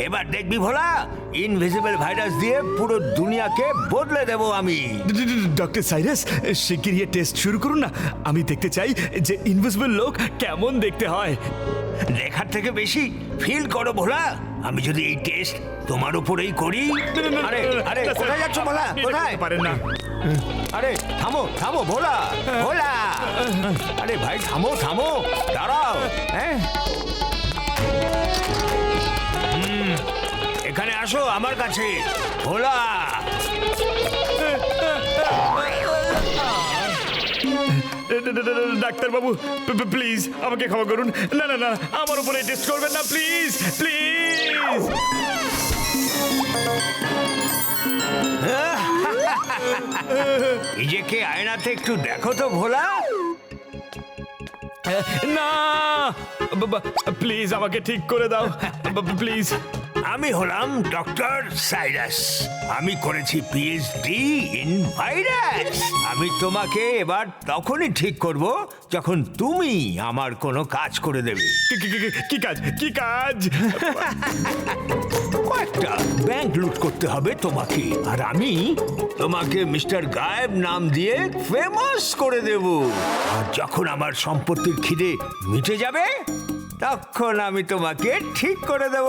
এবার দেখবি ভোলা, invisible virus দিয়ে পুরো দুনিয়াকে বদলে দেব আমি। ডক্টর সাইরাস, শিগগিরই টেস্ট শুরু করুন না। আমি দেখতে চাই যে ইনভিজিবল লোক কেমন দেখতে হয়। দেখার থেকে বেশি ফিল করো ভোলা। আমি যদি এই টেস্ট তোমার উপরেই করি। আরে আরে কোথায় যাচ্ছ ভোলা? কোথায়? পারেন না। আরে থামো থামো ভোলা, ভোলা। আরে ভাই থামো থামো, দাঁড়াও। হ্যাঁ, এখানে আসো আমার কাছে ভোলা। ডাক্তারবাবু, প্লিজ আমাকে ক্ষমা করুন। না না না, আমার উপরে টেস্ট করবেন না, প্লিজ প্লিজ। নিজেকে আয়নাতে একটু দেখো তো ভোলা। না, প্লিজ আমাকে ঠিক করে দাও, প্লিজ। আমি হলাম ডক্টর সাইরাস। আমি করেছি পিএইচডি ইন ভাইরাস। আমি তোমাকে এবার তখনই ঠিক করব যখন তুমি আমার কোনো কাজ করে দেবে। কি কাজ? কি কাজ? কয়েকটা ব্যাংক লুট করতে হবে তোমাকে, আর আমি তোমাকে মিস্টার গায়েব নাম দিয়ে ফেমাস করে দেব। আর যখন আমার সম্পত্তির খিদে মিটে যাবে তখন আমি তোমাকে ঠিক করে দেব।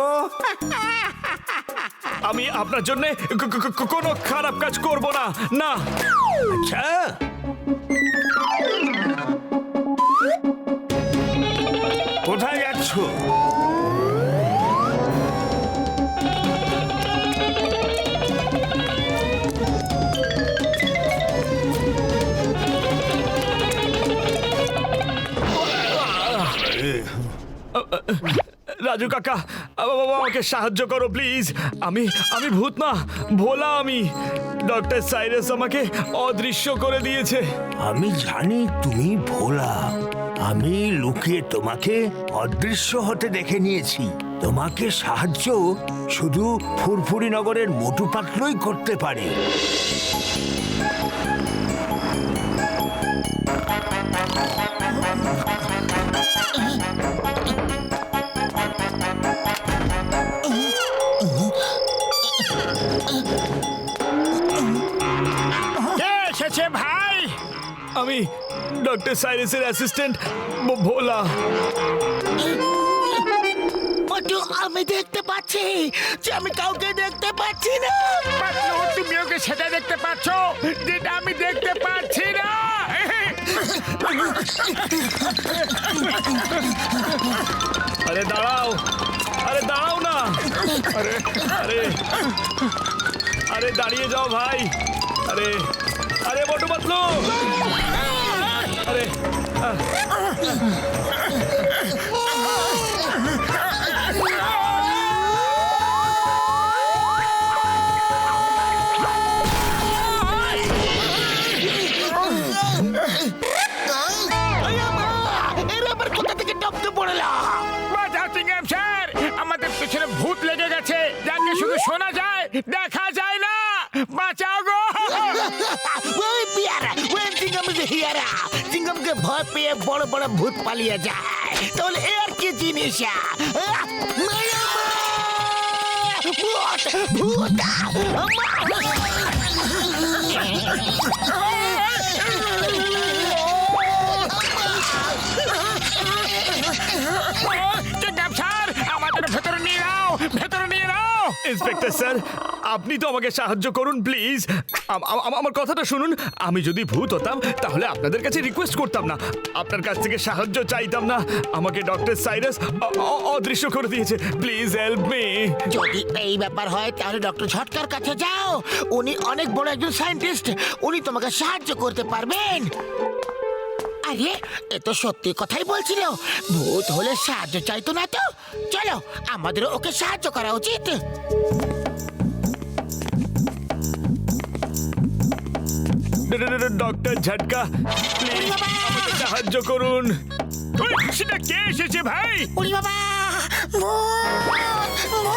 আমি আপনার জন্য কোনো খারাপ কাজ করব না। না। আচ্ছা, কোথায় যাচ্ছ? রাজু কাকা, আমাকে সাহায্য করো প্লিজ। আমি ভূত না, ভোলা আমি। ডক্টর সাইরাস আমাকে অদৃশ্য করে দিয়েছে। আমি জানি তুমি ভোলা। আমি লুকিয়ে তোমাকে অদৃশ্য হতে দেখে নিয়েছি। তোমাকে সাহায্য শুধু ফুরফুরি নগরের মোটু পাতলুই করতে পারে। এসেছে ভাই। আমি ডক্টর সাইরাসের অ্যাসিস্ট্যান্ট ভোলা। আমি দেখতে পাচ্ছি যে আমি কাউকে দেখতে পাচ্ছি না। তুমি ওকে সেটা দেখতে পাচ্ছ যেটা আমি দেখতে পাচ্ছি না। আরে দাঁড়াও, আরে দাঁড়াও না। আরে আরে আরে দাঁড়িয়ে যাও ভাই। আরে আরে মোটু পাতলু। আরে আমাদের পেছনে ভূত লেগে গেছে, যাকে শুধু শোনা যায় দেখা যায় না। বাঁচাও গো। ওই পিয়ারা, ওই চিংগামকে হিয়ারা। চিংগামকে ভয় পেয়ে বড় বড় ভূত পালিয়ে যায়। তাহলে এর কি জিনিস? ভূত ভূত। আমাদের ভেতরে নিয়ে নাও, ভেতরে নিয়ে নাও। ইন্সপেক্টর স্যার, আপনি তো আমাকে সাহায্য করুন প্লিজ। আমার কথাটা শুনুন। আমি যদি ভূত হতাম তাহলে আপনাদের কাছে রিকোয়েস্ট করতাম না, আপনার কাছ থেকে সাহায্য চাইতাম না। আমাকে ডক্টর সাইরাস অদৃশ্য করে দিয়েছে। Please help me. যদি এই ব্যাপার হয় তাহলে ডক্টর ঝটকার কাছে যাও। উনি অনেক বড় একজন সায়েন্টিস্ট, উনি তোমাকে সাহায্য করতে পারবেন। আরে এ তো সত্যি কথাই বলছিল। ভূত হলে সাহায্য চাইতো না তো। চলো, আমাদেরও ওকে সাহায্য করা উচিত। ডক্টর ঝটকা, প্লিজ সাহায্য করুন। ওই, সেটা কে এসেছে ভাই? ওরে বাবা, ভূত, ভূত!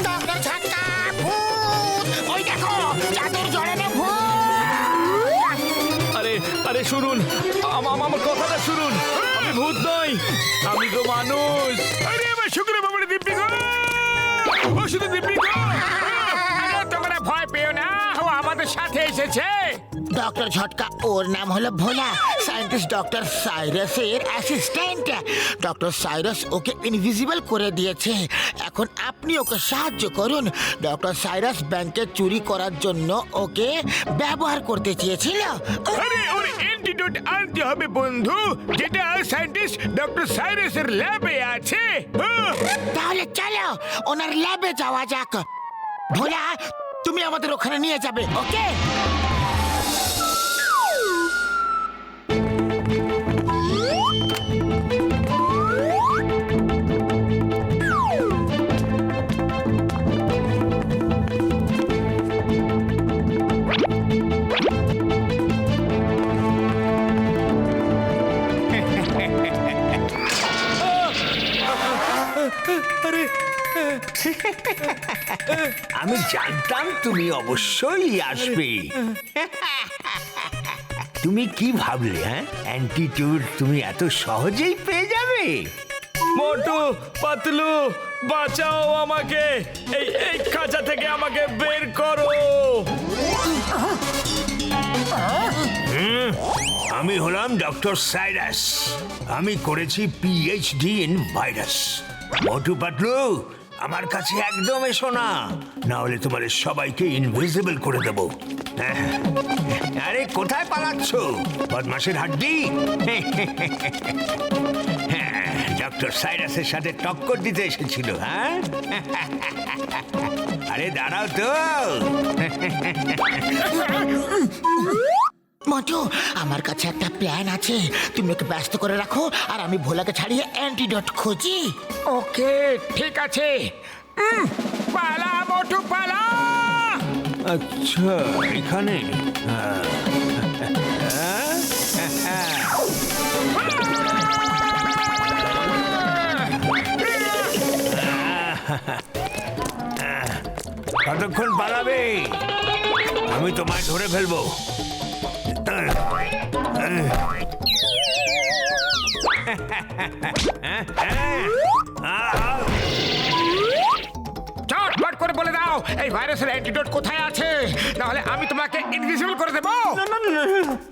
ডক্টর ঝটকা, ভূত! ওই দেখো, জাদুর জড়ানো ভূত! আরে আরে শুনুন, আমার কথাটা শুনুন। আমি ভূত নই, আমি তো মানুষ। আরে আমার শুক্র বাবার দিব্যি গো, ও শুধু দিব্যি গো। আরে তোমরা ভয় পেও না, ও আমাদের সাথে এসেছে। ডক্টর ঝটকা, ওর নাম হলো ভোলা, সায়েন্টিস্ট ডক্টর সাইরাসের অ্যাসিস্ট্যান্ট। ডক্টর সাইরাস ওকে ইনভিজিবল করে দিয়েছে। এখন আপনি ওকে সাহায্য করুন। ডক্টর সাইরাস ব্যাংকে চুরি করার জন্য ওকে ব্যবহার করতে চেয়েছিল। আরে ওর অ্যান্টিডোট আনতে হবে বন্ধু, যেটা সায়েন্টিস্ট ডক্টর সাইরাসের ল্যাবে আছে। তাহলে চলো ওনার ল্যাবে যাওয়া যাক। ভোলা, তুমি আমাদের ওখানে নিয়ে যাবে, ওকে? আরে আমি জানতাম তুমি অবশ্যই আসবে। তুমি কি ভাবলে, হ্যাঁ? অ্যান্টিটিউড তুমি এত সহজেই পেয়ে যাবে? মোটু, পাতলু, বাঁচাও আমাকে। এই এই খাঁচা থেকে আমাকে বের করো। আমি হলাম ডক্টর সাইরাস। আমি করেছি PhD in virus. Motu Patlu, আমার কাছে একদম এসো না, না হলে তোমাদের সবাইকে ইনভিজিবল করে দেবো। আরে কোথায় পালাচ্ছ, বদমাশের হাড্ডি? ডক্টর সাইরাসের সাথে টক্কর দিতে এসেছিল, হ্যাঁ? আরে দাঁড়াও তো। মন্টু, আমার কাছে একটা প্ল্যান আছে। তুমি ওকে ব্যস্ত করে রাখো আর আমি ভোলাকে ছাড়িয়ে অ্যান্টিডোট খুঁজি। ওকে, ঠিক আছে। পালা মোটু, পালা। আচ্ছা, এখানে কতক্ষণ পালাবে? আমি তোমায় ধরে ফেলবো। চটপট করে বলে দাও এই ভাইরাসের অ্যান্টিডোট কোথায় আছে, নাহলে আমি তোমাকে ইনভিজিবল করে দেবো।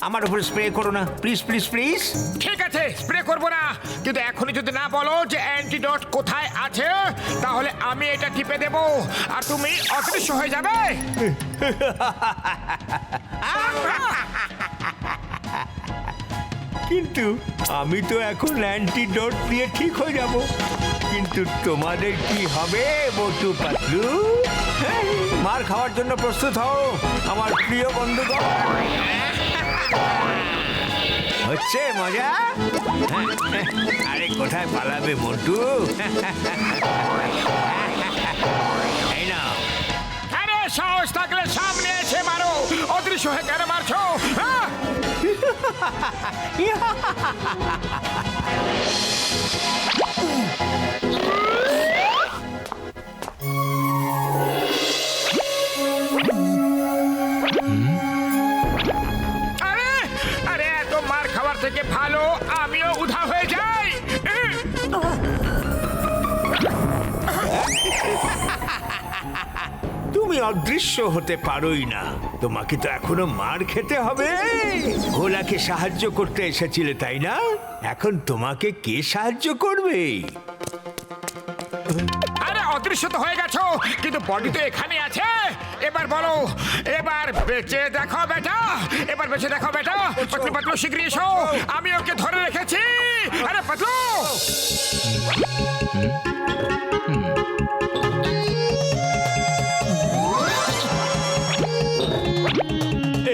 আমার উপর স্প্রে করো না, প্লিজ প্লিজ প্লিজ। ঠিক আছে, স্প্রে করবো না, কিন্তু এখনই যদি না বলো যে অ্যান্টিডোট কোথায় আছে, তাহলে আমি এটা টিপে দেবো আর তুমি অদৃশ্য হয়ে যাবে। কিন্তু আমি তো এখন অ্যান্টিডোট দিয়ে ঠিক হয়ে যাব, কিন্তু তোমাদের কি হবে মোটু পাতলু? মার খাওয়ার জন্য প্রস্তুত হও আমার প্রিয় বন্ধুগণ। হচ্ছে মজা? আরে কোথায় পালাবে মোটু? এই না, আরে সাহস থাকলে সামনে এসে মারো, অদৃশ্য হয়ে কেন মারছো? হ্যাঁ? আরে আরে এত মার খাওয়ার থেকে ভালো আমিও উধা হয়ে যাই। তুমি অদৃশ্য হতে পারোই না, তোমাকে তো এখনো মার খেতে হবে। ভোলাকে সাহায্য করতে এসেছিলে তাই না? এখন তোমাকে কে সাহায্য করবে? আরে অদৃশ্য তো হয়ে গেছো, কিন্তু বডি তো এখানে আছে। এবার বলো, এবার বেঁচে দেখো বেটা, এবার বেঁচে দেখো বেটা। পাতলু পাতলু শিগগিরি এসো, আমি ওকে ধরে রেখেছি। আরে পাতলু,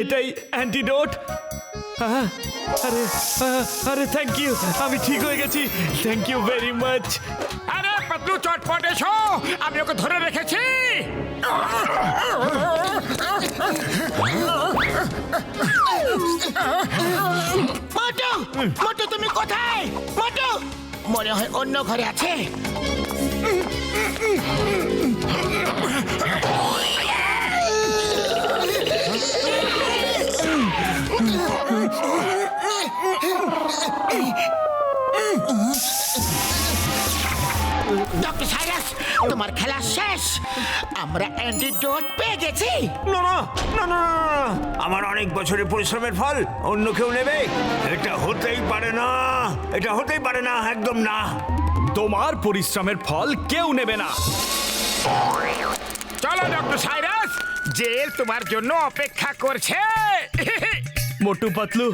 এটাই অ্যান্টিডোট। আরে আরে থ্যাংক ইউ, আমি ঠিক হয়ে গেছি। Thank you very much. আরে পাতলু চটপট এসো, আমি ওকে ধরে রেখেছি। মোটু তুমি কোথায়? মোটু মনে হয় অন্য ঘরে আছে। ডক্টর সাইরাস, তোমার খেলা শেষ। আমরা অ্যান্টিডোট পেয়ে গেছি। না না না না না, না। আমার অনেক বছরের পরিশ্রমের ফল অন্য কেউ নেবে? এটা হতেই পারে না, এটা হতেই পারে না, একদম না। তোমার পরিশ্রমের ফল কেউ নেবে না। চলো ডক্টর সাইরাস, জেল তোমার জন্য অপেক্ষা করছে। মোটু পাতলু,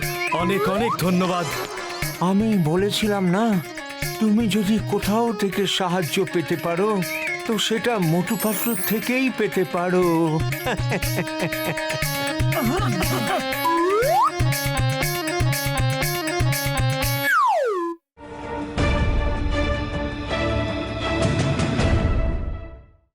অনেক অনেক ধন্যবাদ। আমি বলেছিলাম না, তুমি যদি কোথাও থেকে সাহায্য পেতে পারো তো সেটা মোটু পাতলুর থেকেই পেতে পারো।